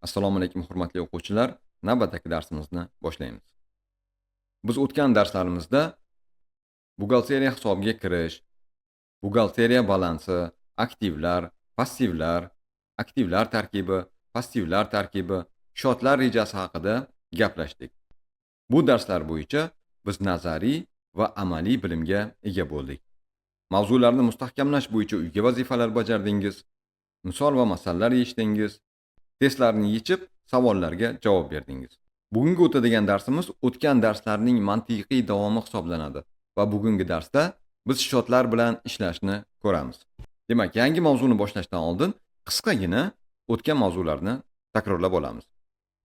Assalomu alaykum hurmatli o'quvchilar. Navbatdagi darsimizni boshlaymiz. Biz o'tgan darslarimizda buxgalteriya hisobiga kirish, buxgalteriya balansi, aktivlar, passivlar, aktivlar tarkibi, passivlar tarkibi, shotlar rejasi haqida gaplashdik. Bu darslar bo'yicha biz nazariy va amaliy bilimga ega bo'ldik. Mavzularni mustahkamlash bo'yicha uyga vazifalar bajardingiz, misol va masalalar eshitdingiz. Testlarni yechib, savollarga javob berdingiz. Bugungi o'tadigan darsimiz o'tgan darslarning mantiqiy davomi hisoblanadi va bugungi darsda biz shotlar bilan ishlashni ko'ramiz. Demak, yangi mavzuni boshlashdan oldin qisqagina o'tgan mavzularni takrorlab olamiz.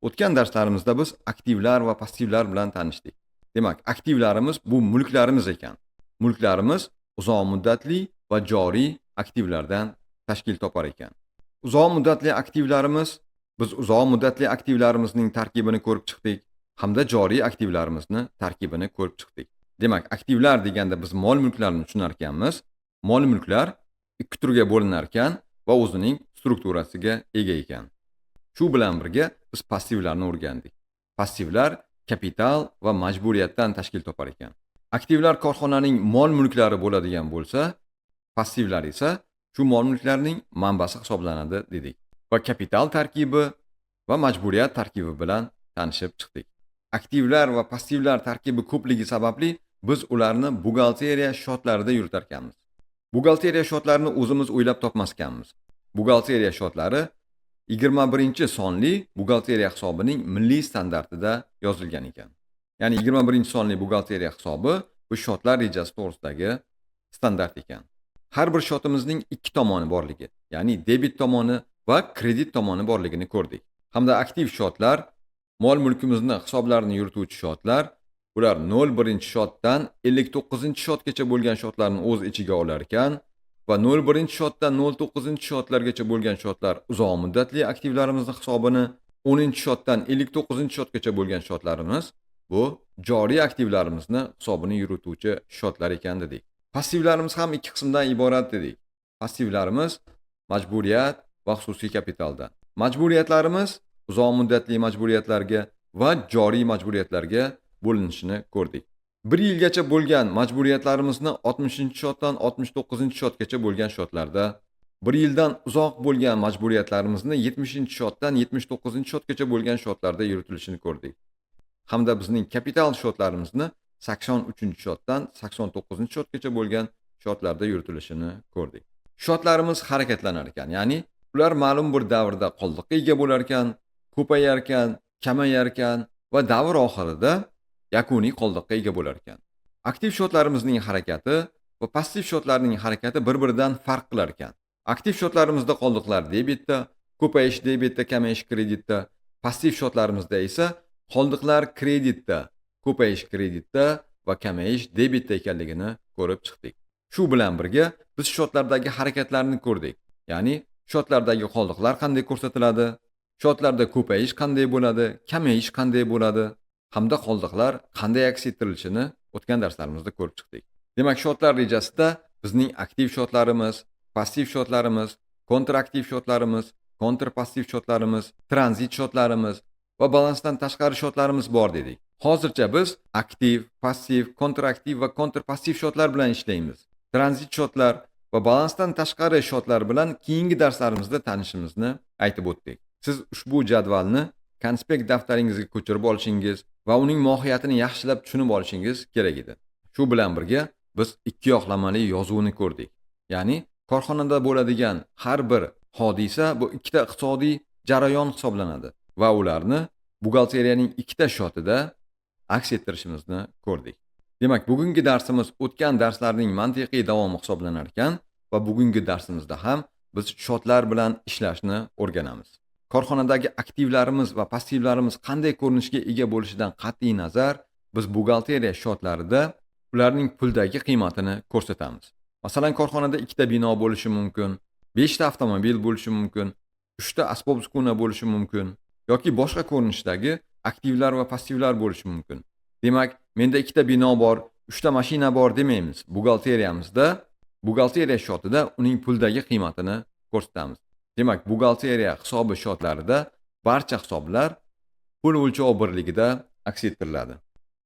O'tgan darslarimizda biz aktivlar va passivlar bilan tanishdik. Demak, aktivlarimiz bu mulklarimiz ekan. Mulklarimiz uzoq muddatli va joriy aktivlardan tashkil topar ekan. Uzoq muddatli aktivlarimiz biz uzoq muddatli aktivlarimizning tarkibini ko'rib chiqdik hamda joriy aktivlarimizni tarkibini ko'rib chiqdik. Demak, aktivlar deganda biz mol-mulklarni tushunar ekanmiz. Mol-mulklar ikki turga bo'linar ekan va o'zining strukturasiga ega ekan. Shu bilan birga biz passivlarni o'rgandik. Passivlar kapital va majburiyatdan tashkil topar ekan. Aktivlar korxonaning mol-mulklari bo'ladigan bo'lsa, passivlar esa shu mol-mulklarning manbasi hisoblanadi dedik. Va kapital tarkibi va majburiyat tarkibi bilan tanishib chiqdik. Aktivlar va passivlar tarkibi ko'pligi sababli biz ularni buxgalteriya shotlarida yuritar ekanmiz. Buxgalteriya shotlarini o'zimiz o'ylab topmas ekanmiz. Buxgalteriya shotlari 21-sonli buxgalteriya hisobining milliy standartida yozilgan ekan. Ya'ni 21-sonli buxgalteriya hisobi bu shotlar rejasi to'g'risidagi standart ekan. Har bir shotimizning ikki tomoni borligi, ya'ni debit tomoni va kredit tomoni borligini ko'rdik. Hamda aktiv shotlar, mol-mulkimizni hisoblarini yurituvchi shotlar, ular 0-shotdan 59-shotgacha bo'lgan shotlarni o'z ichiga olar ekan va 0-shotdan 09-shotlargacha bo'lgan shotlar uzoq muddatli aktivlarimizni hisobini, 10-shotdan 59-shotgacha bo'lgan shotlarimiz bu joriy aktivlarimizni hisobini yurituvchi shotlar ekan dedik. Passivlarimiz ham ikki qismdan iborat dedik. Passivlarimiz majburiyat va xususiy kapitaldan. Majburiyatlarimiz uzoq muddatli majburiyatlarga va joriy majburiyatlarga bo'linishini ko'rdik. 1 yilgacha bo'lgan majburiyatlarimizni 60-shotdan 69-shotgacha bo'lgan shotlarda, 1 yildan uzoq bo'lgan majburiyatlarimizni 70-shotdan 79-shotgacha bo'lgan shotlarda yuritilishini ko'rdik. Hamda bizning kapital shotlarimizni 83-shotdan 89-shotgacha bo'lgan shotlarda yuritilishini ko'rdik. Shotlarimiz harakatlanar ekan, ya'ni ular ma'lum bir davrda qoldiqqa ega bo'lar ekan, ko'payar ekan, kamayar ekan va davr oxirida yakuniy qoldiqqa ega bo'lar ekan. Aktiv shotlarimizning harakati va passiv shotlarning harakati bir-biridan farq qilar ekan. Aktiv shotlarimizda qoldiqlar debitda, ko'payish debitda, kamayish kreditda, passiv shotlarimizda esa qoldiqlar kreditda, ko'payish kreditda va kamayish debitda ekanligini ko'rib chiqdik. Shu bilan birga biz shotlardagi harakatlarni ko'rdik. Ya'ni shotlardagi qoldiqlar qanday ko'rsatiladi, shotlarda ko'payish qanday bo'ladi, kamayish qanday bo'ladi, hamda qoldiqlar qanday aks ettirilishini o'tgan darslarimizda ko'rib chiqdik. Demak, shotlar rejasida bizning aktiv shotlarimiz, passiv shotlarimiz, kontraktiv shotlarimiz, kontrpassiv shotlarimiz, tranzit shotlarimiz va balansdan tashqari shotlarimiz bor dedik. Hozircha biz aktiv, passiv, kontraktiv va kontrpassiv shotlar bilan ishlaymiz. Tranzit shotlar va balansdan tashqari shotlar bilan keyingi darslarimizda tanishimizni aytib o'tdik. Siz ushbu jadvalni konspekt daftaringizga ko'chirib olishingiz va uning mohiyatini yaxshilab tushunib olishingiz kerak edi. Shu bilan birga biz ikki yoqlamali yozuvni ko'rdik. Ya'ni korxonada bo'ladigan har bir hodisa bu ikkita iqtisodiy jarayon hisoblanadi va ularni buxgalteriyaning ikkita shotida aks ettirishimizni ko'rdik. Demak, bugungi darsimiz o'tgan darslarning mantiqiy davomi hisoblanar ekan va bugungi darsimizda ham biz shotlar bilan ishlashni o'rganamiz. Korxonadagi aktivlarimiz va passivlarimiz qanday ko'rinishga ega bo'lishidan qat'iy nazar, biz buxgalteriya shotlarida ularning puldagi qiymatini ko'rsatamiz. Masalan, korxonada ikkita bino bo'lishi mumkin, 5 ta avtomobil bo'lishi mumkin, 3 ta asbob-uskuna bo'lishi mumkin yoki boshqa ko'rinishdagi aktivlar va passivlar bo'lishi mumkin. Demak, menda ikkita bino bor, 3 ta mashina bor demaymiz. Buxgalteriyamizda, buxgalteriya shotida uning puldagi qiymatini ko'rsatamiz. Demak, buxgalteriya hisobi shotlarida barcha hisoblar pul o'lchov birligida aks ettiriladi.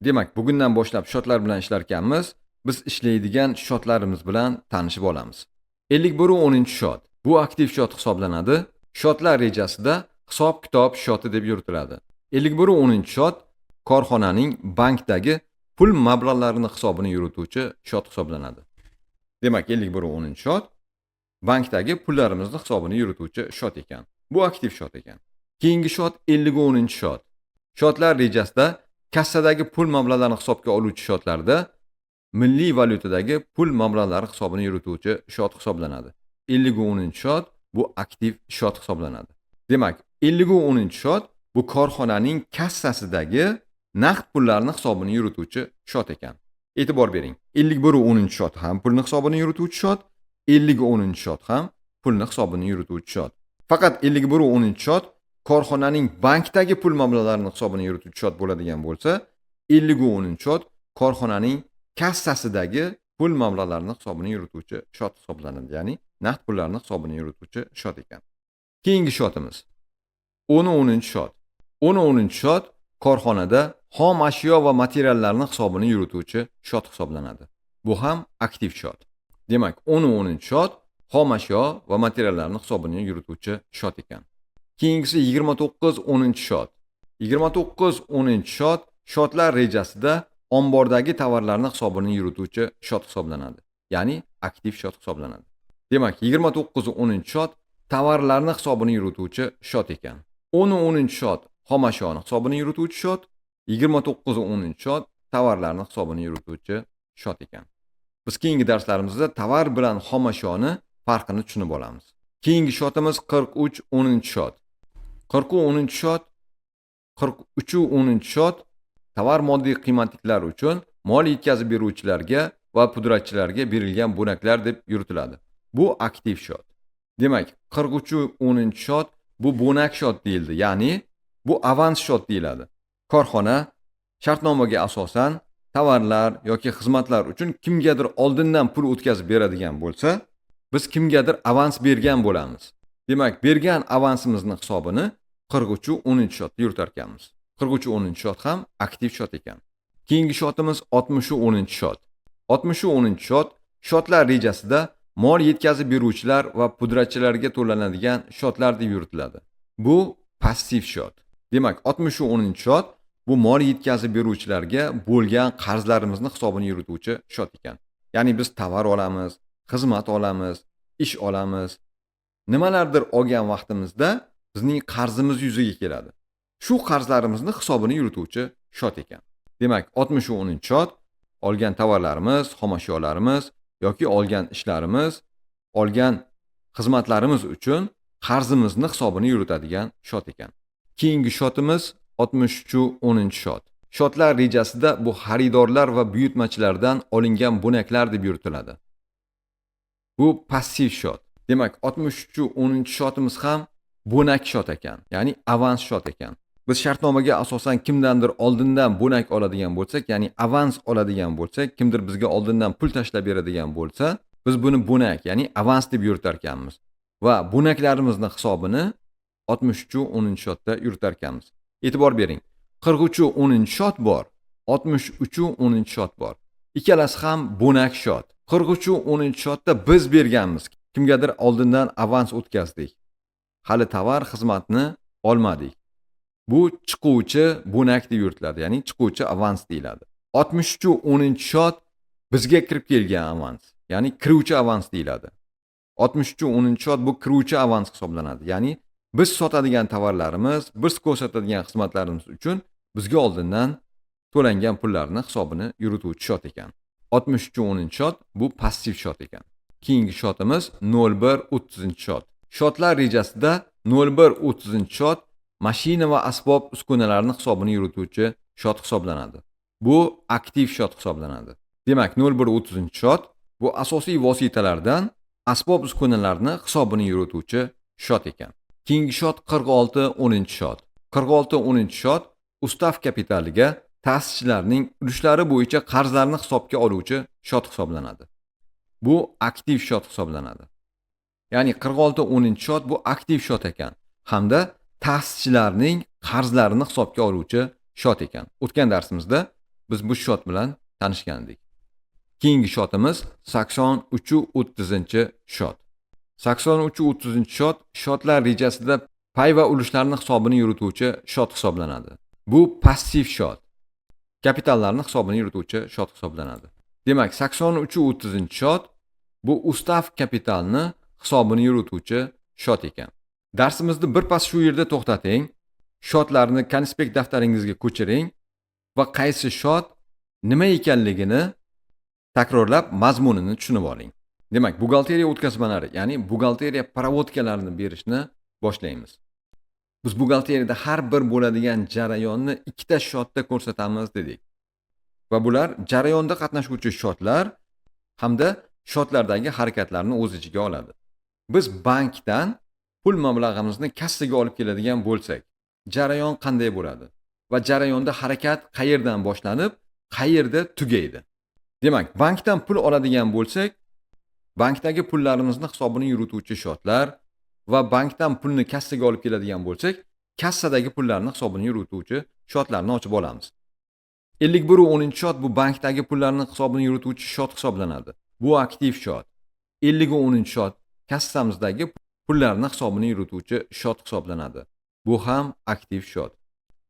Demak, bugundan boshlab shotlar bilan ishlar ekanmiz. Biz ishlaydigan shotlarimiz bilan tanishib olamiz. 51-10 shot. Bu aktiv shot hisoblanadi. Shotlar rejasida hisob-kitob shoti deb yuritiladi. 51-10 shot korxonaning bankdagi pul mablag'larini hisobini yurituvchi shot hisoblanadi. Demak, 51-10 shot bankdagi pullarimizni hisobini yurituvchi shot ekan. Bu aktiv shot ekan. Keyingi shot 50-10 shot. Shotlar rejasida kassadagi pul mablag'larini hisobga oluvchi shotlarda milliy valyutadagi pul mablag'lari hisobini yurituvchi shot hisoblanadi. 50-10 shot bu aktiv shot hisoblanadi. Demak, 50-10 shot bu korxonaning kassasidagi naqd pullarni hisobini yurituvchi shot ekan. E'tibor bering. 51-10 shot ham pulni hisobini yurituvchi shot, 50-10 shot ham pulni hisobini yurituvchi shot. Faqat 51-10 shot korxonaning bankdagi pul mablag'larini hisobini yurituvchi shot bo'ladigan bo'lsa, 50-10 shot korxonaning kassasidagi pul mablag'larini hisobini yurituvchi shot hisoblanadi. Ya'ni naqd pullarni hisobini yurituvchi shot ekan. Keyingi shotimiz 10-10 shot. 10-10 shot korxonada xom ashyo va materiallarni hisobini yurituvchi shot hisoblanadi. Bu ham aktiv shot. Demak, 10-10 shot xom ashyo va materiallarni hisobini yurituvchi shot ekan. Keyingisi 29-10 shot. 29-10 shot shotlar rejasida ombordagi tovarlarni hisobini yurituvchi shot hisoblanadi. Ya'ni aktiv shot hisoblanadi. Demak, 29-10 shot tovarlarni hisobini yurituvchi shot ekan. 10-10 shot xom ashyoni hisobini yurituvchi shot, 29-10 shot tovarlarni hisobini yurituvchi shot ekan. Biz keyingi darslarimizda tovar bilan xom ashyoni farqini tushunib olamiz. Keyingi shotimiz 43-10 shot. 43-10 shot 43-10 shot tovar moddiy qiymatliklari uchun mol yetkazib beruvchilarga va pudratchilarga berilgan bo'naklar deb yuritiladi. Bu aktiv shot. Demak, 43-10 shot bu bo'nak shot deyildi, ya'ni bu avans shot deyiladi. Korxona shartnomaga asosan tovarlar yoki xizmatlar uchun kimgadir oldindan pul o'tkazib beradigan bo'lsa, biz kimgadir avans bergan bo'lamiz. Demak, bergan avansimizni hisobini 43-10 shotda yuritar ekanmiz. 43-10 shot ham aktiv shot ekan. Keyingi shotimiz 60-10 shot. 60-10 shot shotlar rejasida mol yetkazib beruvchilar va pudratchilarga to'lanadigan shotlar deb yuritiladi. Bu passiv shot. Demak, 60-10 shot bu mol yetkazib beruvchilarga bo'lgan qarzlarimizni hisobini yurituvchi shot ekan. Ya'ni biz tovar olamiz, xizmat olamiz, ish olamiz. Nimalardir olgan vaqtimizda bizning qarzimiz yuzaga keladi. Shu qarzlarimizni hisobini yurituvchi shot ekan. Demak, 60-10 shot olgan tovarlarimiz, xom ashyolarimiz yoki olgan ishlarimiz, olgan xizmatlarimiz uchun qarzimizni hisobini yuritadigan shot ekan. Keyingi shotimiz 63-10 shot. Shotlar rejasida bu xaridorlar va buyurtmachilardan olingan bo'naklar deb yuritiladi. Bu passiv shot. Demak, 63-10 shotimiz ham bo'nak shot ekan, ya'ni avans shot ekan. Biz shartnomaga asosan kimdandir oldindan bo'nak oladigan bo'lsak, ya'ni avans oladigan bo'lsak, kimdir bizga oldindan pul tashlab beradigan bo'lsa, biz buni bo'nak, ya'ni avans deb yuritar ekanmiz. Va bo'naklarimizni hisobini 63-10 shotda yuritar ekanmiz. E'tibor bering. 43-10 shot bor, 63-10 shot bor. Ikkalasi ham bo'nak shot. 43-10 shotda biz berganmiz. Kimgadir oldindan avans o'tkazdik. Hali tovar xizmatni olmadik. Bu chiquvchi bo'nak deb yuritiladi, ya'ni chiquvchi avans deyiladi. 63-10 shot bizga kirib kelgan avans, ya'ni kiruvchi avans deyiladi. 63-10 shot bu kiruvchi avans hisoblanadi. Ya'ni biz sotadigan tovarlarimiz, biz ko'rsatadigan xizmatlarimiz uchun bizga oldindan to'langan pullarni hisobini yurituvchi shot ekan. 63-10 shot bu passiv shot ekan. Keyingi shotimiz 01-30 shot. Shotlar rejasida 01-30 shot mashina va asbob uskunalarni hisobini yurituvchi shot hisoblanadi. Bu aktiv shot hisoblanadi. Demak, 01-30 shot bu asosiy vositalardan asbob uskunalarni hisobini yurituvchi shot ekan. Keyingi shot 46-10 shot. 46-10 shot ustav kapitaliga ta'sischilarning ulushlari bo'yicha qarzlarni hisobga oluvchi shot hisoblanadi. Bu aktiv shot hisoblanadi. Ya'ni 46-10 shot bu aktiv shot ekan hamda ta'sischilarning qarzlarini hisobga oluvchi shot ekan. O'tgan darsimizda biz bu shot bilan tanishgandik. Keyingi shotimiz 83-30-shot. 83-30-shot shotlar rejasida pay va ulushlarning hisobini yurituvchi shot hisoblanadi. Bu passiv shot. Kapitallarning hisobini yurituvchi shot hisoblanadi. Demak, 83-30-shot bu ustav kapitalni hisobini yurituvchi shot ekan. Darsimizni birpas shu yerda to'xtating. Shotlarni konspekt daftaringizga ko'chiring va qaysi shot nima ekanligini takrorlab mazmunini tushunib oling. Demak, buxgalteriya o'tkazmalari, ya'ni buxgalteriya provodkalarini berishni boshlaymiz. Biz buxgalteriyada har bir bo'ladigan jarayonni ikkita shotda ko'rsatamiz dedik. Va bular jarayonda qatnashuvchi shotlar hamda shotlardagi harakatlarni o'z ichiga oladi. Biz bankdan pul mablag'imizni kassaga olib keladigan bo'lsak, jarayon qanday bo'ladi? Va jarayonda harakat qayerdan boshlanib, qayerda tugaydi? Demak, bankdan pul oladigan bo'lsak, bankdagi pullarimizni hisobini yurituvchi shotlar va bankdan pulni kassaga olib keladigan bo'lsak, kassadagi pullarni hisobini yurituvchi shotlarni ochib olamiz. 51-10-shot bu bankdagi pullarni hisobini yurituvchi shot hisoblanadi. Bu aktiv shot. 50-10-shot kassamizdagi pullarni hisobini yurituvchi shot hisoblanadi. Bu ham aktiv shot.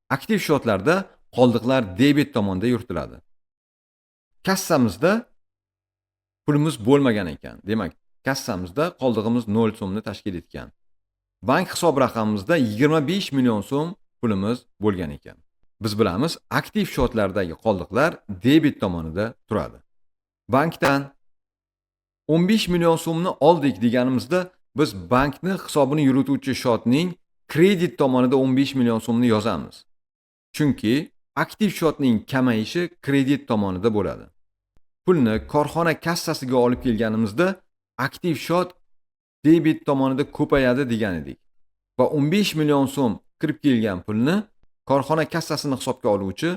Aktiv shotlarda qoldiqlar debet tomonda yuritiladi. Kassamizda pulimiz bo'lmagan ekan. Demak, kassamizda qoldig'imiz 0 so'mni tashkil etgan. Bank hisob raqamimizda 25 million so'm pulimiz bo'lgan ekan. Biz bilamiz, aktiv shotlardagi qoldiqlar debet tomonida turadi. Bankdan 15 million so'mni oldik deganimizda, biz bankni hisobini yurituvchi shotning kredit tomonida 15 million so'mni yozamiz. Chunki aktiv shotning kamayishi kredit tomonida bo'ladi. Pulni korxona kassasiga olib kelganimizda aktiv shot debet tomonida ko'payadi degan edik. Va 15 million so'm kirib kelgan pulni korxona kassasini hisobga oluvchi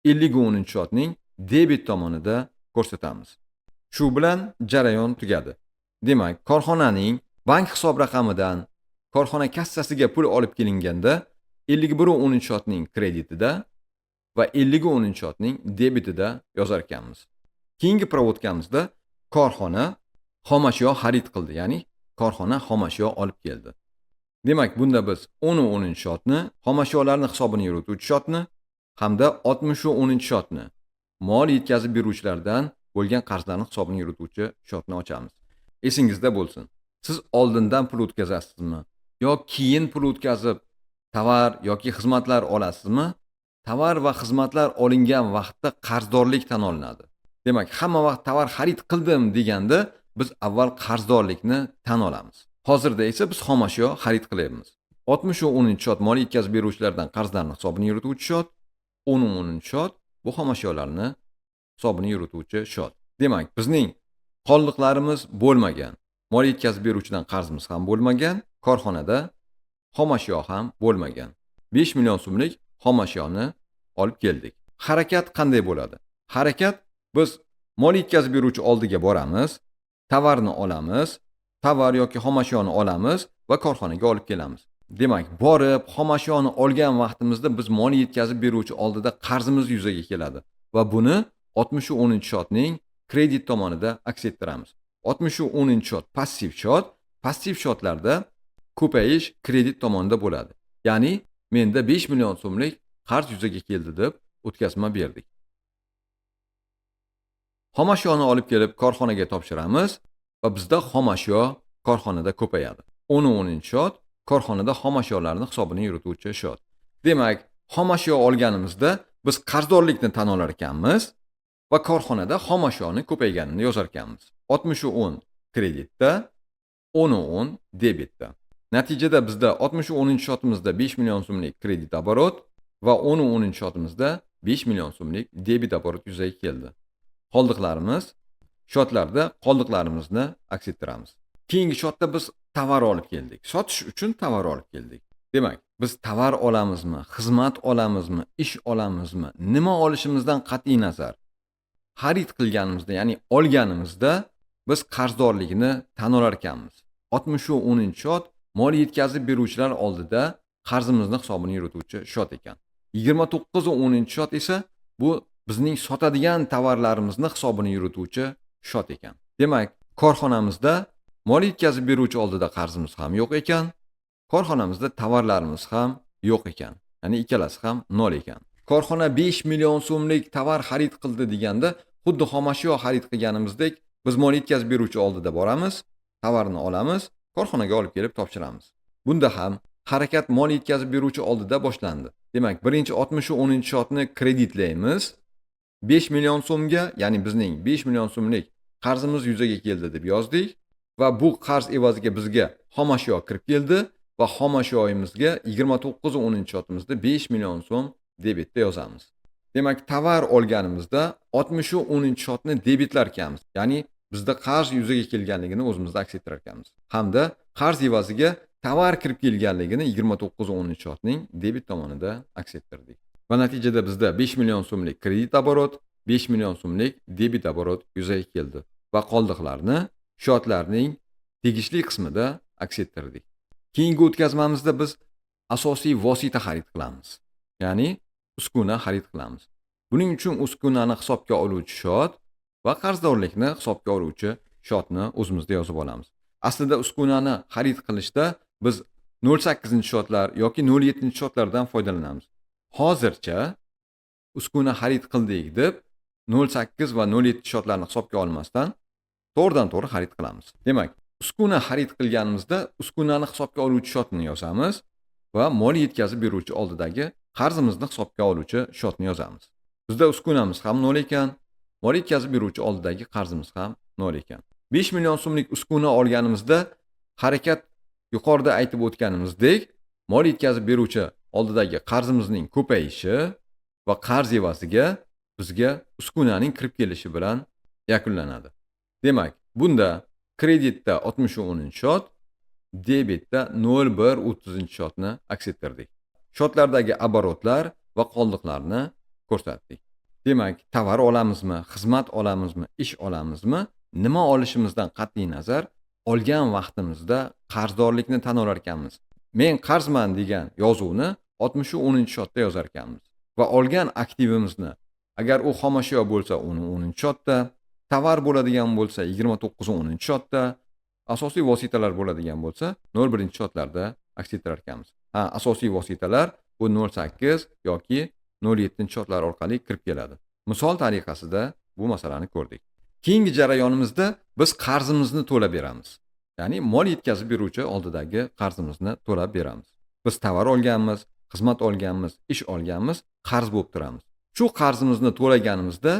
50-10-shotning debet tomonida ko'rsatamiz. Shu bilan jarayon tugadi. Demak, korxonaning bank hisob raqamidan korxona kassasiga pul olib kelinganda 51-10-shotning kreditida va 50-10-shotning debitida yozar ekanmiz. Keyingi provodkamizda korxona xomashyo xarid qildi, ya'ni korxona xomashyo olib keldi. Demak, bunda biz 10-10-shotni, xomashyolarni hisobini yurituvchi shotni hamda 60-10-shotni mol yetkazib beruvchilardan bo'lgan qarzlarning hisobini yurituvchi shotni ochamiz. Esingizda bo'lsin. Siz oldindan pul o'tkazasizmi yo keyin pul o'tkazib tovar yoki xizmatlar olasizmi? Tovar va xizmatlar olingan vaqtda qarzdorlik tan olinadi. Demak, hamma vaqt tovar xarid qildim deganda biz avval qarzdorlikni tan olamiz. Hozirda esa biz xomashyo xarid qilyapmiz. 60-10-shot mol yetkazib beruvchilardan qarzlarni hisobini yurituvchi shot, 10-10-shot bu xomashyolarni hisobini yurituvchi shot. Demak, bizning qoldiqlarimiz bo'lmagan, mol yetkazib beruvchidan qarzimiz ham bo'lmagan, korxonada xomashyo ham bo'lmagan. 5 million so'mlik xomashyoni olib keldik. Harakat qanday bo'ladi? Harakat biz mol yetkazib beruvchi oldiga boramiz, tovarni olamiz, tovar yoki xomashyoni olamiz va korxonaga olib kelamiz. Demak, borib xomashyoni olgan vaqtimizda biz mol yetkazib beruvchi oldida qarzimiz yuzaga keladi va buni 60-10-shotning kredit tomonida aks ettiramiz. 60-10-shot passiv shot, passiv shotlarda ko'payish kredit tomonida bo'ladi. Ya'ni menda 5 million so'mlik qarz yuzaga keldi deb o'tkazma berdik. Xomashyoni olib kelib korxonaga topshiramiz va bizda xomashyo korxonada ko'payadi. 10-10-shot korxonada xomashyolarning hisobini yurituvchi shot. Demak, xomashyo olganimizda biz qarzdorlikni tan olar ekanmiz va korxonada xomashyoni ko'payganini yozar ekanmiz. 60-10 kreditda, 10-10 debitda. Natijada bizda 60-10-shotimizda 5 million so'mlik kredit oborot va 10-10-shotimizda 5 million so'mlik debit oborot yuzaga keldi. Qoldiqlarimiz shotlarda qoldiqlarimizni aks ettiramiz. Keyingi shotda biz tovar olib keldik. Sotish uchun tovar olib keldik. Demak, biz tovar olamizmi, xizmat olamizmi, ish olamizmi, nima olishimizdan qat'iy nazar xarid qilganimizda, ya'ni olganimizda biz qarzdorlikni tan olar ekanmiz. 60-10-shot mol yetkazib beruvchilar oldida qarzimizni hisobini yurituvchi shot ekan. 29-10 shot esa bu bizning sotadigan tovarlarimizni hisobini yurituvchi shot ekan. Demak, korxonamizda mol yetkazib beruvchi oldida qarzimiz ham yo'q ekan, korxonamizda tovarlarimiz ham yo'q ekan. Ya'ni ikkalasi ham 0 ekan. Korxona 5 million so'mlik tovar xarid qildi deganda, xuddi xomashyo xarid qilganimizdek, biz mol yetkazib beruvchi oldida boramiz, tovarni olamiz, korxonaga olib kelib topshiramiz. Bunda ham harakat mol yetkazib beruvchi oldida boshlandi. Demak, birinchi 60-10-shotni kreditlaymiz. 5 million so'mga, ya'ni bizning 5 million so'mlik qarzimiz yuzaga keldi deb yozdik va bu qarz evaziga bizga xomashyo kirib keldi va xomashyoyimizga 29-10-shotimizda 5 million so'm debetda yozamiz. Demak, tovar olganimizda 60-10-shotni debitlar ekanmiz. Ya'ni bizda qarz yuzaga kelganligini o'zimizda aks ettirar ekanmiz. Hamda qarz evaziga tovar kirib kelganligini 29-10-shotning debit tomonida aks ettirdik. Va natijada bizda 5 million so'mlik kredit oborot, 5 million so'mlik debit oborot yuzaga keldi va qoldiqlarni shotlarning tegishli qismida aks ettirdik. Keyingi o'tkazmamizda biz asosiy vosita xarid qilamiz. Ya'ni uskuna xarid qilamiz. Buning uchun uskunani hisobga oluvchi shot va qarzdorlikni hisobga oluvchi shotni o'zimizda yozib olamiz. Aslida uskunani xarid qilishda biz 08-shotlar yoki 07-shotlardan foydalanamiz. Hozircha uskuna xarid qildik deb 08 va 07 shotlarni hisobga olmasdan to'g'ridan-to'g'ri xarid qilamiz. Demak, uskuna xarid qilganimizda uskunani hisobga oluvchi shotni yozamiz va mol yetkazib beruvchi oldidagi qarzimizni hisobga oluvchi shotni yozamiz. Bizda uskunamiz ham 0 ekan, mol yetkazib beruvchi oldidagi qarzimiz ham 0 ekan. 5 million so'mlik uskuna olganimizda harakat yuqorida aytib o'tganimizdek, mol yetkazib beruvchi oldidagi qarzimizning ko'payishi va qarz evaziga bizga uskunaning kirib kelishi bilan yakunlanadi. Demak, bunda kreditda 60-10-shot, debitda 01-30-shotni aks ettirdik. Shotlardagi oborotlar va qoldiqlarni ko'rsatdik. Demak, tovar olamizmi, xizmat olamizmi, ish olamizmi, nima olishimizdan qat'iy nazar, olgan vaqtimizda qarzdorlikni tan olar ekanmiz. Men qarzman degan yozuvni 60-10-shotda yozar ekanmiz. Va olgan aktivimizni, agar u xomashyo bo'lsa, uni 10-shotda, tovar bo'ladigan bo'lsa 29-10-shotda, asosiy vositalar bo'ladigan bo'lsa 01-shotlarda aks ettirar ekanmiz. Asosiy vositalar bu 08 yoki 07-shotlar orqali kirib keladi. Misol tariqasida bu masalani ko'rdik. Keyingi jarayonimizda biz qarzimizni to'lab beramiz. Ya'ni mol yetkazib beruvchi oldidagi qarzimizni to'lab beramiz. Biz tovar olganmiz, xizmat olganmiz, ish olganmiz, qarz bo'lib turamiz. Shu qarzimizni to'laganimizda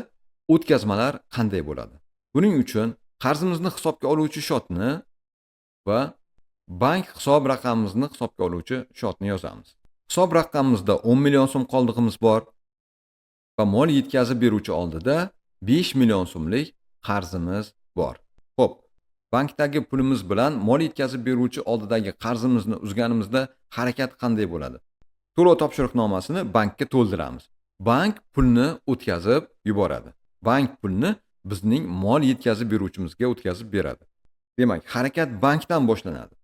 o'tkazmalar qanday bo'ladi? Buning uchun qarzimizni hisobga oluvchi shotni va bank hisob raqamimizni hisobga oluvchi shotni yozamiz. Hisob raqamimizda 10 million so'm qoldig'imiz bor va mol yetkazib beruvchi oldida 5 million so'mlik qarzimiz bor. Xo'p, bankdagi pulimiz bilan mol yetkazib beruvchi oldidagi qarzimizni uzganimizda harakat qanday bo'ladi? To'lov topshiriqnomasini bankka to'ldiramiz. Bank pulni o'tkazib yuboradi. Bank pulni bizning mol yetkazib beruvchimizga o'tkazib beradi. Demak, harakat bankdan boshlanadi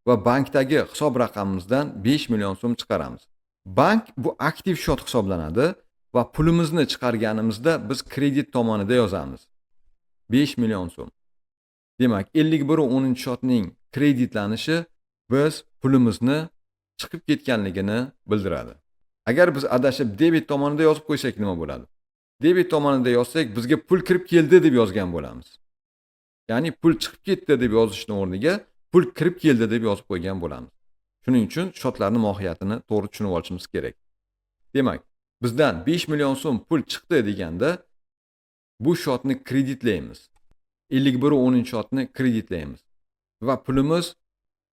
va bankdagi hisob raqamimizdan 5 million so'm chiqaramiz. Bank bu aktiv shot hisoblanadi va pulimizni chiqarganimizda biz kredit tomonida yozamiz. 5 million so'm. Demak, 51-10-shotning kreditlanishi biz pulimizni chiqib ketganligini bildiradi. Agar biz adashib debit tomonida yozib qo'ysak nima bo'ladi? Debit tomonida yozsak bizga pul kirib keldi deb yozgan bo'lamiz. Ya'ni pul chiqib ketdi deb yozishning o'rniga pul kirib keldi deb yozib qo'ygan bo'lamiz. Shuning uchun shotlarning mohiyatini to'g'ri tushunib olishimiz kerak. Demak, bizdan 5 million so'm pul chiqdi deganda bu shotni kreditlaymiz. 51-10-shotni kreditlaymiz va pulimiz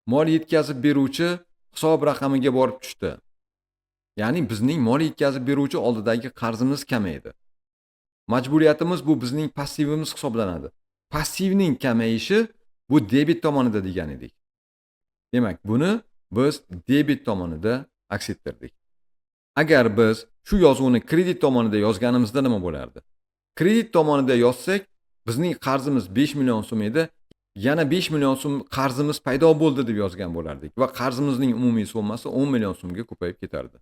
mol yetkazib beruvchi hisob raqamiga borib tushdi. Ya'ni bizning mol yetkazib beruvchi oldidagi qarzimiz kamaydi. Majburiyatimiz bu bizning passivimiz hisoblanadi. Passivning kamayishi bu debit tomonida degan edik. Demak, buni biz debit tomonida aks ettirdik. Agar biz shu yozuvni kredit tomonida yozganimizda nima bo'lardi? Kredit tomonida yozsak, bizning qarzimiz 5 million so'm edi. yana 5 million so'm qarzimiz paydo bo'ldi deb yozgan bo'lardik va qarzimizning umumiy summasi 10 million so'mga ko'payib ketardi.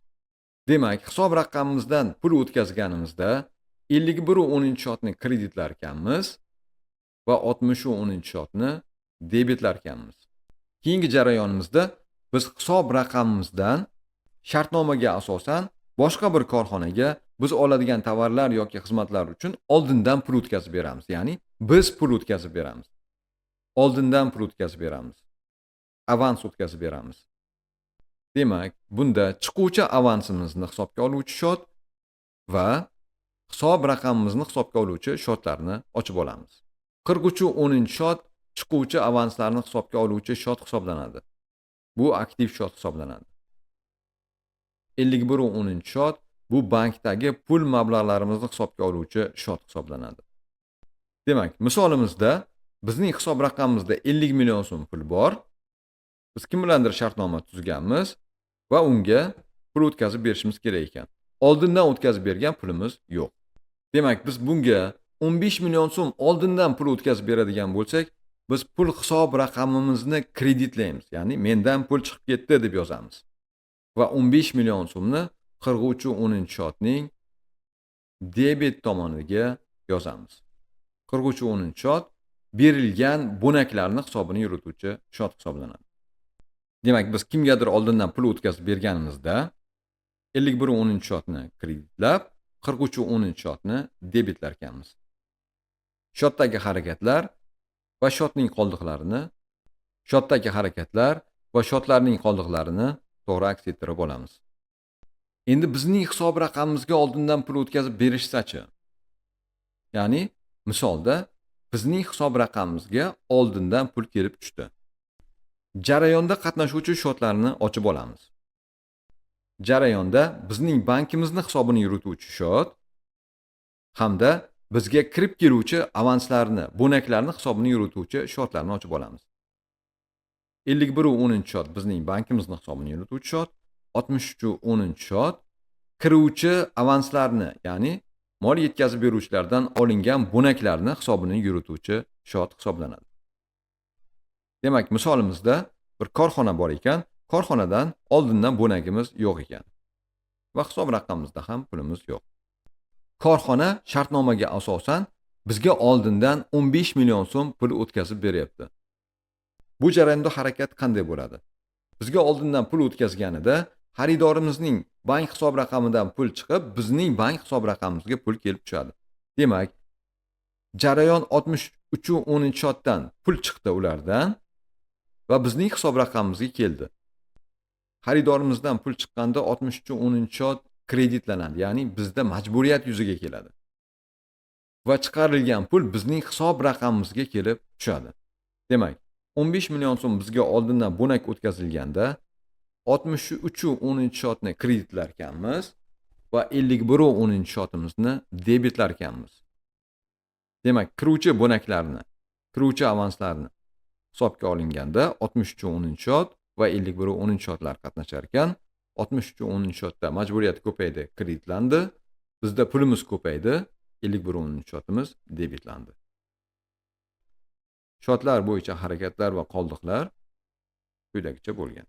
Demak, hisob raqamimizdan pul o'tkazganimizda 51.10 shotni kreditlar ekanmiz va 60.10 shotni debitlar ekanmiz. Keyingi jarayonimizda biz hisob raqamimizdan shartnomaga asosan boshqa bir korxonaga biz oladigan tovarlar yoki xizmatlar uchun oldindan pul o'tkazib beramiz. Ya'ni biz pul o'tkazib beramiz. Oldindan pul o'tkazib beramiz. Avans o'tkazib beramiz. Demak, bunda chiquvchi avansimizni hisobga oluvchi shot va hisob raqamimizni hisobga oluvchi shotlarni ochib olamiz. 43.10 shot chiquvchi avanslarni hisobga oluvchi shot hisoblanadi. Bu aktiv shot hisoblanadi. 51.10 shot bu bankdagi pul mablag'larimizni hisobga oluvchi shot hisoblanadi. Demak, misolimizda bizning hisob raqamimizda 50 million so'm pul bor. Biz kim bilandir shartnoma tuzganmiz va unga pul o'tkazib berishimiz kerak ekan. Oldindan o'tkazib bergan pulimiz yo'q. Demak, biz bunga 15 million so'm oldindan pul o'tkazib beradigan bo'lsak, biz pul hisob raqamimizni kreditlaymiz. Ya'ni mendan pul chiqib ketdi deb yozamiz. Va 15 million so'mni 43.10 shotning debet tomoniga yozamiz. 43.10 shot berilgan bonaklarni hisobini yurituvchi shot hisoblanadi. Demak, biz kimgadir oldindan pul o'tkazib berganimizda 51.10 shotni kreditlab, 43.10 shotni debitlar ekanmiz. Shotdagi harakatlar va shotning qoldiqlarini to'g'ri aks ettirib olamiz. Endi bizning hisob raqamimizga oldindan pul o'tkazib berishsa-chi? Ya'ni, misolda bizning hisob raqamimizga oldindan pul kelib tushdi. Jarayonda qatnashuvchi shotlarni ochib olamiz. Jarayonda bizning bankimizni hisobini yurituvchi shot hamda bizga kirib keluvchi avanslarni, bonaklarni hisobini yurituvchi shotlarni ochib olamiz. 51.10 shot bizning bankimizni hisobini yurituvchi shot, 63.10 shot kiruvchi avanslarni, ya'ni mol yetkazib beruvchilardan olingan bonaklarni hisobini yurituvchi shot hisoblanadi. Demak, misolimizda bir korxona bor ekan, korxonadan oldindan bonagimiz yo'q ekan va hisob raqamimizda ham pulimiz yo'q. Korxona shartnomaga asosan bizga oldindan 15 million so'm pul o'tkazib beryapti. Bu jarayonda harakat qanday bo'ladi? Bizga oldindan pul o'tkazganida xaridorimizning bank hisob raqamidan pul chiqib, bizning bank hisob raqamimizga pul kelib tushadi. Demak, jarayon 63.10 shotdan pul chiqdi ulardan va bizning hisob raqamimizga keldi. Xaridorimizdan pul chiqqanda 63.10 shot kreditlanadi, ya'ni bizda majburiyat yuzaga keladi. Va chiqarilgan pul bizning hisob raqamimizga kelib tushadi. Demak, 15 million so'm bizga oldindan bonak o'tkazilganda 63.10 shotni kreditlar ekanmiz va 51.10 shotimizni debitlar ekanmiz. Demak, kiruvchi bonaklarni, kiruvchi avanslarni hisobga olinganda 63.10 shot va 51.10 shotlar qatnashar ekan. 63.10 shotda majburiyat ko'paydi, kreditlandi. Bizda pulimiz ko'paydi, 51.10 shotimiz debitlandi. Shotlar bo'yicha harakatlar va qoldiqlar quyidagicha bo'lgan.